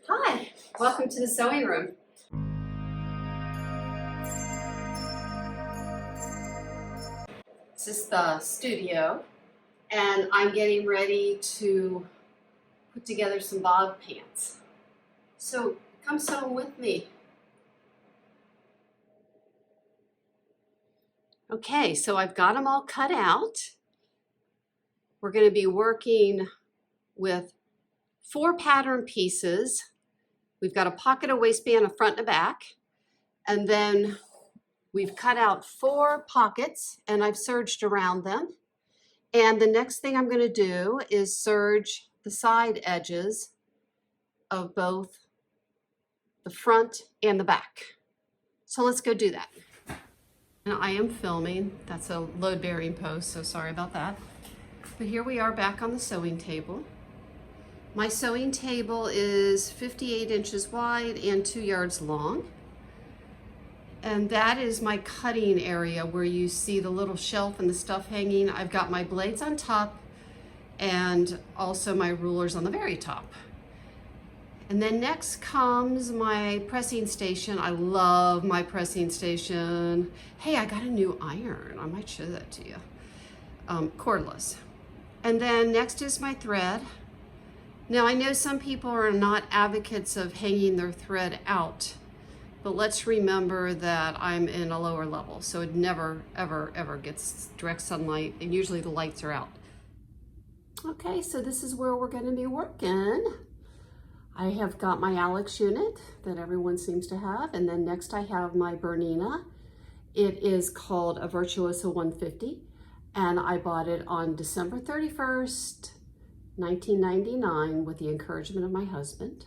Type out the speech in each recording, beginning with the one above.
Hi, welcome to the sewing room. This is the studio, and I'm getting ready to put together some bog pants. So come sew with me. Okay, so I've got them all cut out. We're going to be working with 4 pattern pieces. We've got a pocket, a waistband, a front and a back, and then we've cut out 4 pockets and I've serged around them. And the next thing I'm going to do is serge the side edges of both the front and the back. So let's go do that. Now I am filming. That's a load bearing post, so sorry about that. But here we are back on the sewing table. My sewing table is 58 inches wide and 2 yards long. And that is my cutting area where you see the little shelf and the stuff hanging. I've got my blades on top and also my rulers on the very top. And then next comes my pressing station. I love my pressing station. Hey, I got a new iron. I might show that to you. Cordless. And then next is my thread. Now I know some people are not advocates of hanging their thread out, but let's remember that I'm in a lower level, so it never, ever, ever gets direct sunlight, and usually the lights are out. Okay, so this is where we're gonna be working. I have got my Alex unit that everyone seems to have, and then next I have my Bernina. It is called a Virtuoso 150, and I bought it on December 31st, 1999 with the encouragement of my husband.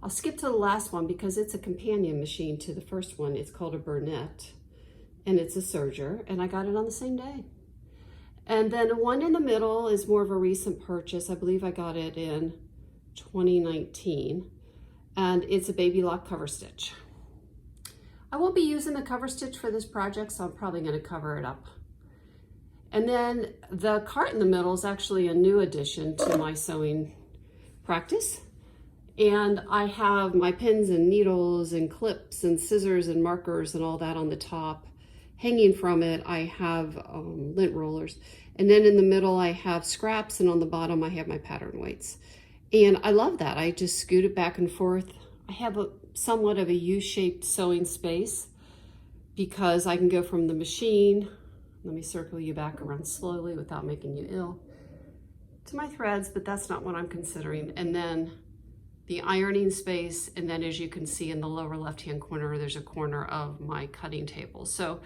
I'll skip to the last one because it's a companion machine to the first one. It's called a Burnett, and it's a serger, and I got it on the same day. And then the one in the middle is more of a recent purchase. I believe I got it in 2019, and it's a baby lock cover stitch. I won't be using the cover stitch for this project, so I'm probably going to cover it up. And then the cart in the middle is actually a new addition to my sewing practice. And I have my pins and needles and clips and scissors and markers and all that on the top. Hanging from it, I have lint rollers. And then in the middle, I have scraps, and on the bottom, I have my pattern weights. And I love that. I just scoot it back and forth. I have somewhat of a U-shaped sewing space because I can go from the machine. Let me circle you back around slowly without making you ill, to my threads, but that's not what I'm considering. And then the ironing space, and then as you can see in the lower left-hand corner, there's a corner of my cutting table. So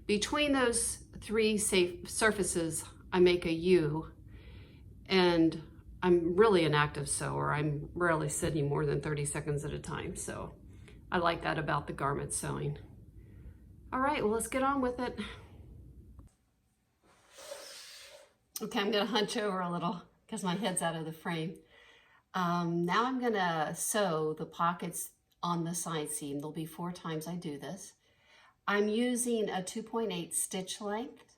between those 3 safe surfaces, I make a U, and I'm really an active sewer. I'm rarely sitting more than 30 seconds at a time, so I like that about the garment sewing. All right, well, let's get on with it. Okay, I'm gonna hunch over a little because my head's out of the frame. Now I'm gonna sew the pockets on the side seam. There'll be 4 times I do this. I'm using a 2.8 stitch length,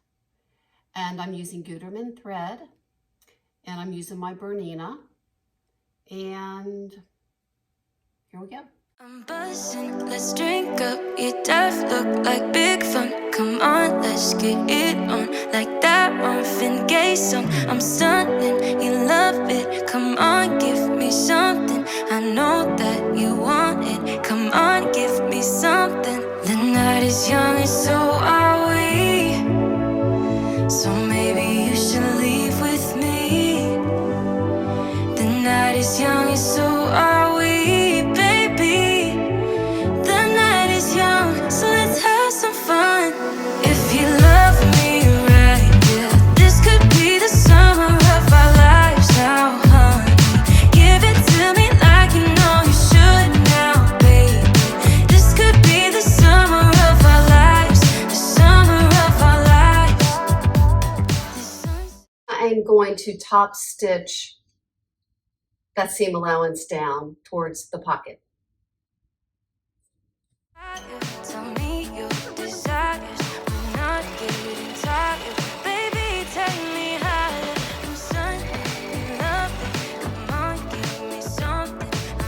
and I'm using Gutermann thread, and I'm using my Bernina, and here we go. I'm buzzing, let's drink up. Your death look like big fun. Come on, let's get it on. Like that Marvin Gaye song. I'm stunning, you love it. Come on, give me something. I know that you want it. Come on, give me something. The night is young and so are we. So maybe you should leave with me. The night is young and so are we. So let's have some fun. If you love me right, yeah, this could be the summer of our lives now, honey. Give it to me like you know you should now, baby. This could be the summer of our lives, the summer of our lives. I'm going to top stitch that seam allowance down towards the pocket. Tell me your desires. I'm not getting tired. Baby, take me higher. I'm sunny in love. Come on, give me something. I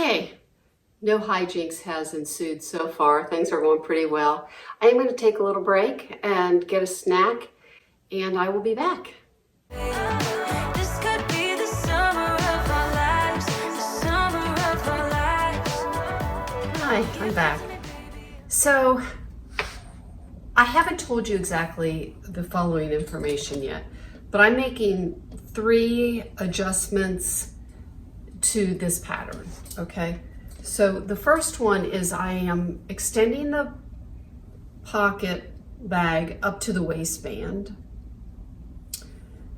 Okay, no hijinks has ensued so far. Things are going pretty well. I am going to take a little break and get a snack, and I will be back. This could be the summer of our lives, the summer of our lives. Hi, I'm back. So, I haven't told you exactly the following information yet, but I'm making 3 adjustments to this pattern, okay? So the first one is I am extending the pocket bag up to the waistband.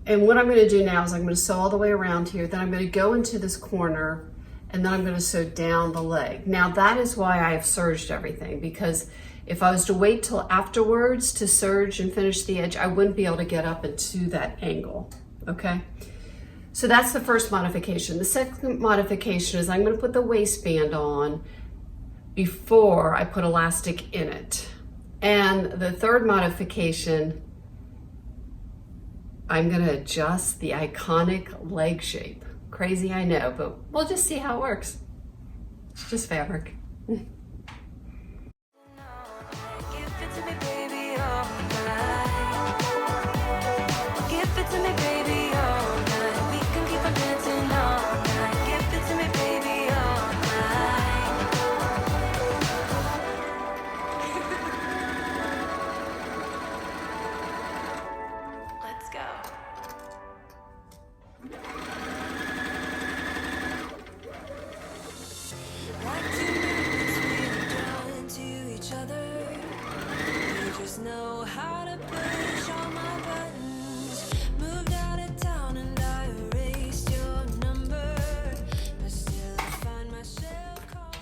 And what I'm gonna do now is I'm gonna sew all the way around here, then I'm gonna go into this corner, and then I'm gonna sew down the leg. Now that is why I have serged everything, because if I was to wait till afterwards to serge and finish the edge, I wouldn't be able to get up into that angle, okay? So that's the first modification. The second modification is I'm going to put the waistband on before I put elastic in it. And the third modification, I'm going to adjust the iconic leg shape. Crazy, I know, but we'll just see how it works. It's just fabric. Give it to me, baby, all night. Give it to me, baby, all night. We can keep on dancing all night. Give it to me, baby, all night. Let's go. Like 2 minutes we're drawn to each other. You just know how to push all my buttons. Moved out of town and I erased your number, but still I find myself calling.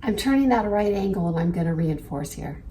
I'm turning that at a right angle and I'm going to reinforce here.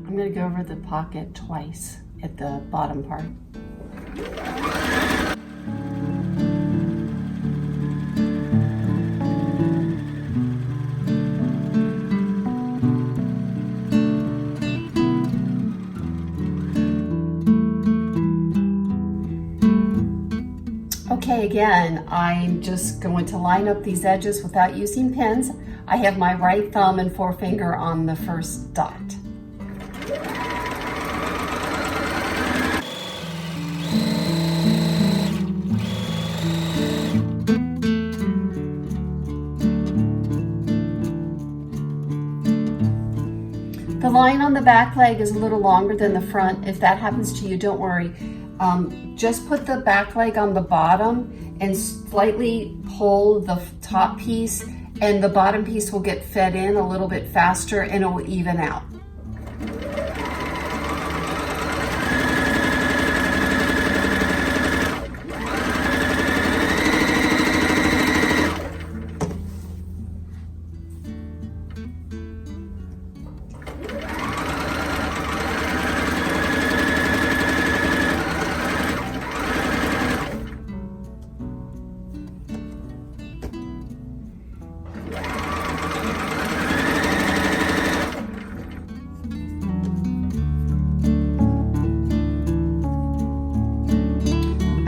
I'm going to go over the pocket twice at the bottom part. Okay, again, I'm just going to line up these edges without using pins. I have my right thumb and forefinger on the first dot. The line on the back leg is a little longer than the front. If that happens to you, don't worry. Just put the back leg on the bottom and slightly pull the top piece, and the bottom piece will get fed in a little bit faster and it will even out.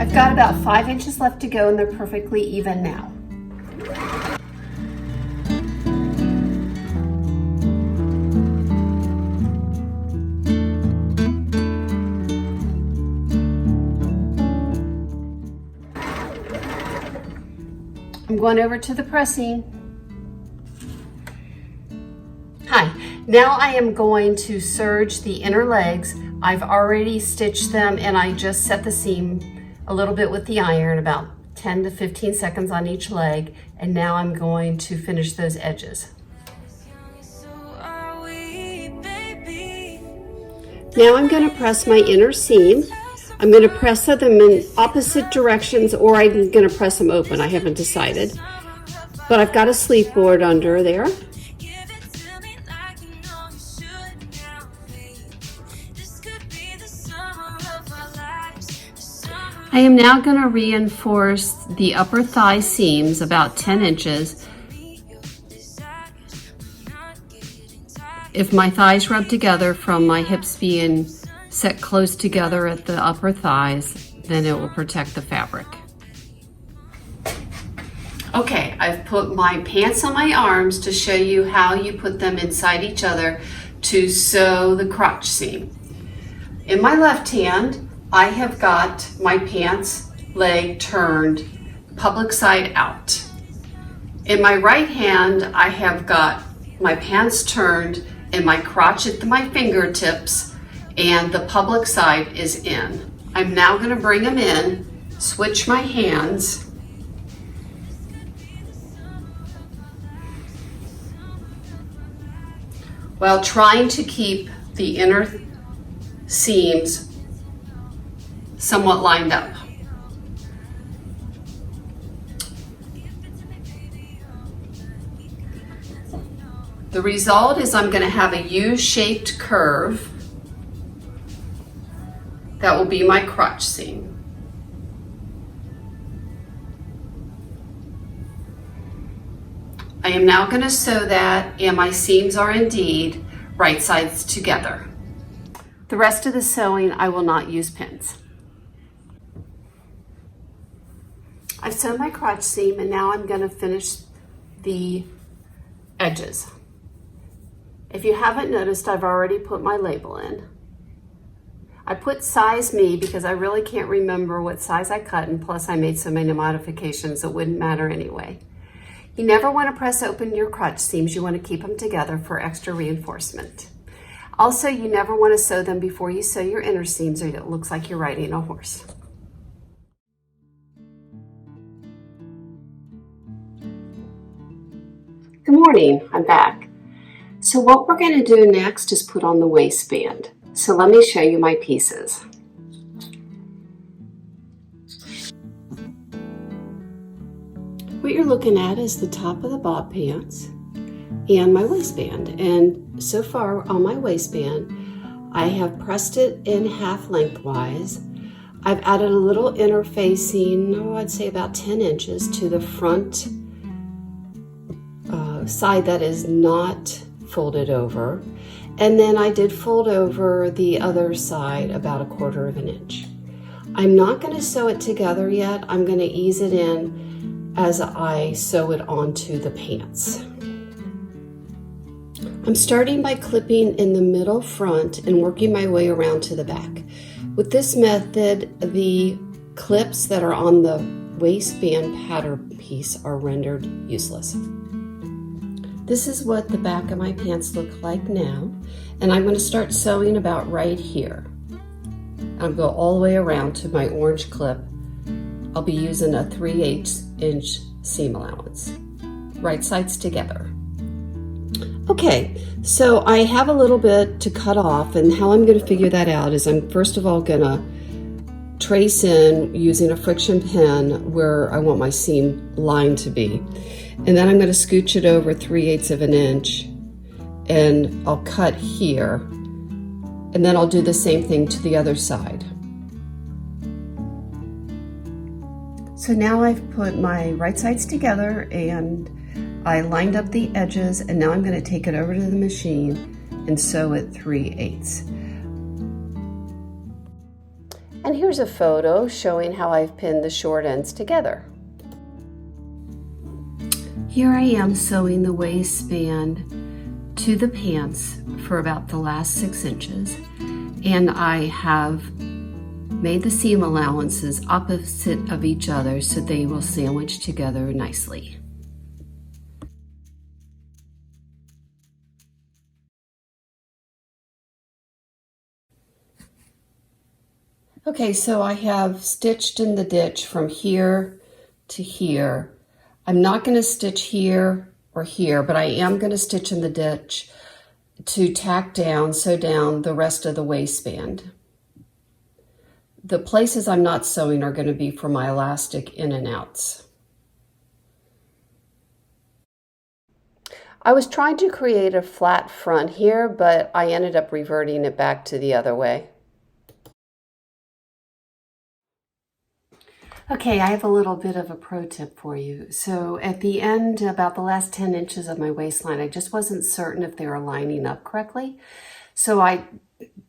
I've got about 5 inches left to go and they're perfectly even now. I'm going over to the pressing. Hi, now I am going to serge the inner legs. I've already stitched them and I just set the seam a little bit with the iron, about 10 to 15 seconds on each leg, and now I'm going to finish those edges. Now I'm going to press my inner seam. I'm going to press them in opposite directions, or I'm going to press them open. I haven't decided. But I've got a sleeve board under there. I am now going to reinforce the upper thigh seams about 10 inches. If my thighs rub together from my hips being set close together at the upper thighs, then it will protect the fabric. Okay, I've put my pants on my arms to show you how you put them inside each other to sew the crotch seam. In my left hand, I have got my pants leg turned public side out. In my right hand, I have got my pants turned and my crotch at my fingertips, and the public side is in. I'm now going to bring them in, switch my hands, while trying to keep the inner seams somewhat lined up. The result is I'm going to have a U-shaped curve that will be my crotch seam. I am now going to sew that, and my seams are indeed right sides together. The rest of the sewing I will not use pins. I've sewn my crotch seam, and now I'm going to finish the edges. If you haven't noticed, I've already put my label in. I put size me because I really can't remember what size I cut, and plus I made so many modifications it wouldn't matter anyway. You never want to press open your crotch seams. You want to keep them together for extra reinforcement. Also, you never want to sew them before you sew your inner seams, or it looks like you're riding a horse. Good morning, I'm back. So what we're going to do next is put on the waistband. So let me show you my pieces. What you're looking at is the top of the bob pants and my waistband. And so far on my waistband, I have pressed it in half lengthwise. I've added a little interfacing, I'd say about 10 inches to the front side that is not folded over. And then I did fold over the other side about 1/4 of an inch. I'm not going to sew it together yet. I'm going to ease it in as I sew it onto the pants. I'm starting by clipping in the middle front and working my way around to the back. With this method, the clips that are on the waistband pattern piece are rendered useless. This is what the back of my pants look like now, and I'm going to start sewing about right here. I'll go all the way around to my orange clip. I'll be using a 3/8 inch seam allowance. Right sides together. Okay, so I have a little bit to cut off, and how I'm going to figure that out is I'm first of all going to trace in using a friction pen where I want my seam line to be. And then I'm going to scooch it over 3/8 of an inch, and I'll cut here, and then I'll do the same thing to the other side. So now I've put my right sides together and I lined up the edges, and now I'm going to take it over to the machine and sew it 3/8. And here's a photo showing how I've pinned the short ends together. Here I am sewing the waistband to the pants for about the last 6 inches, and I have made the seam allowances opposite of each other so they will sandwich together nicely. Okay, so I have stitched in the ditch from here to here. I'm not going to stitch here or here, but I am going to stitch in the ditch to tack down, sew down the rest of the waistband. The places I'm not sewing are going to be for my elastic in and outs. I was trying to create a flat front here, but I ended up reverting it back to the other way. Okay, I have a little bit of a pro tip for you. So at the end, about the last 10 inches of my waistline, I just wasn't certain if they were lining up correctly. So I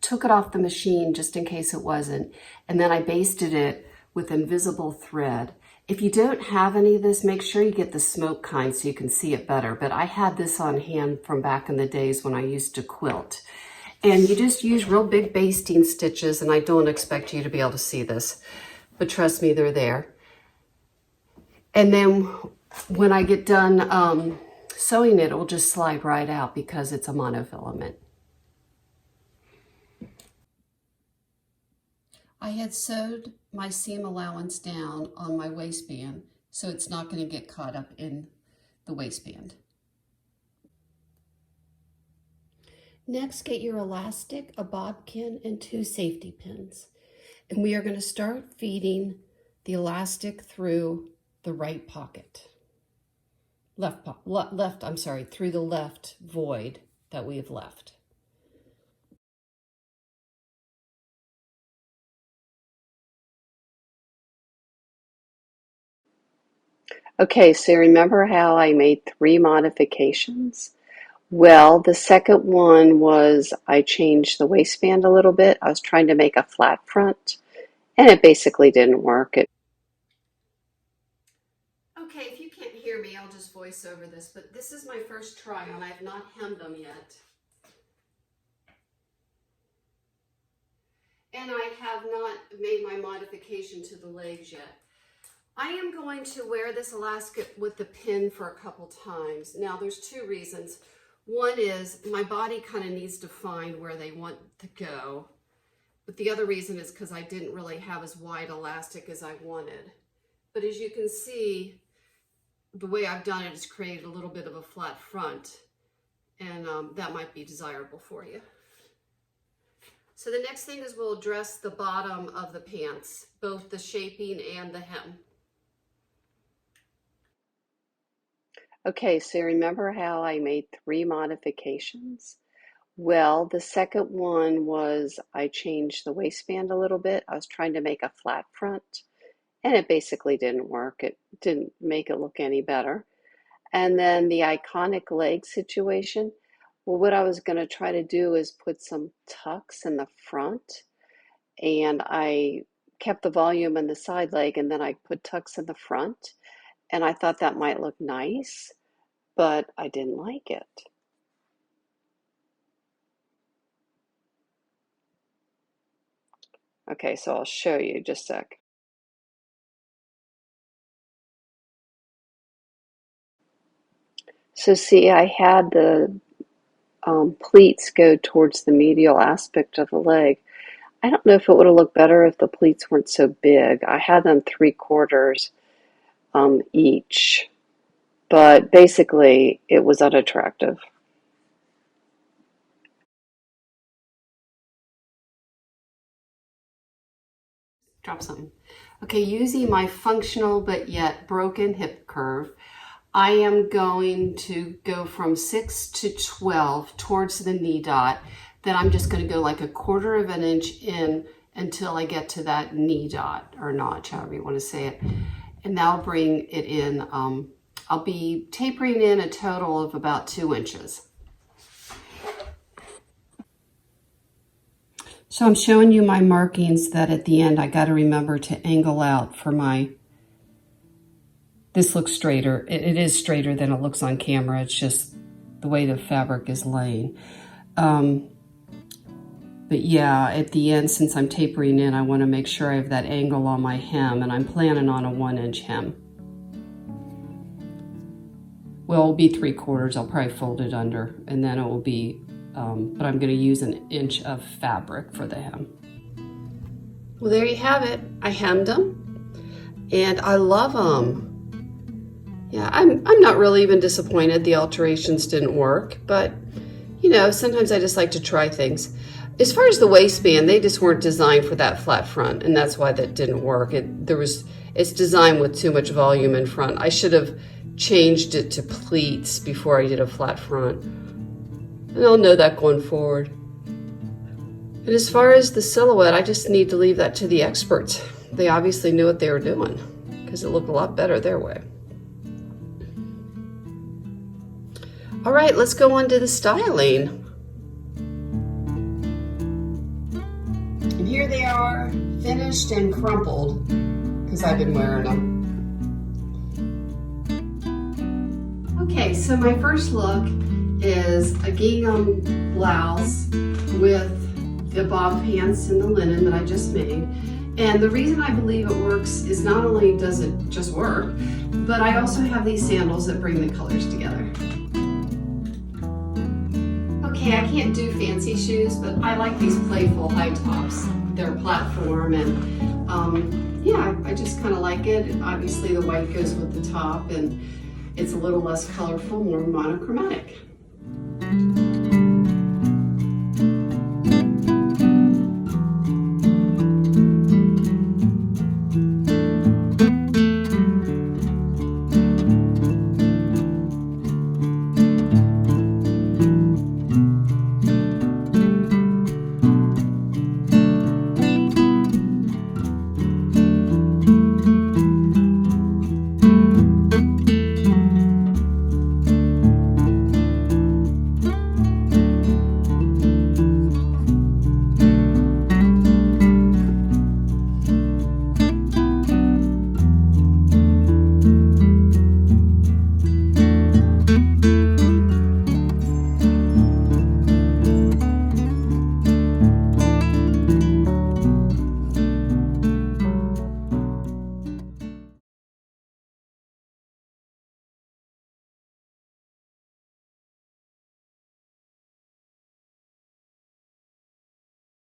took it off the machine just in case it wasn't, and then I basted it with invisible thread. If you don't have any of this, make sure you get the smoke kind so you can see it better. But I had this on hand from back in the days when I used to quilt. And you just use real big basting stitches, and I don't expect you to be able to see this, but trust me, they're there. And then when I get done sewing it, will just slide right out because it's a monofilament. I had sewed my seam allowance down on my waistband, so it's not going to get caught up in the waistband. Next, get your elastic, a bodkin, and 2 safety pins. And we are going to start feeding the elastic through the right pocket. Through the left void that we have left. Okay, so remember how I made 3 modifications? Well, the second one was I changed the waistband a little bit. I was trying to make a flat front, and it basically didn't work. Okay, if you can't hear me, I'll just voice over this, but this is my first try on. I have not hemmed them yet. And I have not made my modification to the legs yet. I am going to wear this elastic with the pin for a couple times. Now, there's 2 reasons. One is my body kind of needs to find where they want to go. But the other reason is because I didn't really have as wide elastic as I wanted. But as you can see, the way I've done it is created a little bit of a flat front. And that might be desirable for you. So the next thing is we'll address the bottom of the pants, both the shaping and the hem. Okay, so remember how I made 3 modifications? Well, the second one was I changed the waistband a little bit. I was trying to make a flat front, and it basically didn't work. It didn't make it look any better. And then the iconic leg situation, well, what I was going to try to do is put some tucks in the front, and I kept the volume in the side leg, and then I put tucks in the front, and I thought that might look nice, but I didn't like it. Okay, so I'll show you just a sec. So see, I had the pleats go towards the medial aspect of the leg. I don't know if it would have looked better if the pleats weren't so big. I had them 3/4 each, but basically it was unattractive. Drop something. Okay, using my functional but yet broken hip curve, I am going to go from 6 to 12 towards the knee dot. Then I'm just going to go like 1/4 of an inch in until I get to that knee dot or notch, however you want to say it. And that'll bring it in. I'll be tapering in a total of about 2 inches. So I'm showing you my markings that at the end I got to remember to angle out for my, this looks straighter. It is straighter than it looks on camera. It's just the way the fabric is laying. But yeah, at the end, since I'm tapering in, I want to make sure I have that angle on my hem, and I'm planning on a 1-inch hem. Well, it'll be 3/4. I'll probably fold it under, and then it will be, but I'm going to use 1 inch of fabric for the hem. Well, there you have it. I hemmed them, and I love them. Yeah, I'm not really even disappointed the alterations didn't work, but you know, sometimes I just like to try things. As far as the waistband, they just weren't designed for that flat front, and that's why that didn't work. It's designed with too much volume in front. I should have changed it to pleats before I did a flat front. And I'll know that going forward. And as far as the silhouette, I just need to leave that to the experts. they obviously knew what they were doing because it looked a lot better their way. All right, let's go on to the styling. And here they are, finished and crumpled, because I've been wearing them. Okay, so my first look is a gingham blouse with the bob pants and the linen that I just made. And the reason I believe it works is not only does it just work, but I also have these sandals that bring the colors together. Okay, I can't do fancy shoes, but I like these playful high tops. They're platform, and yeah, I just kind of like it. Obviously the white goes with the top, and it's a little less colorful, more monochromatic.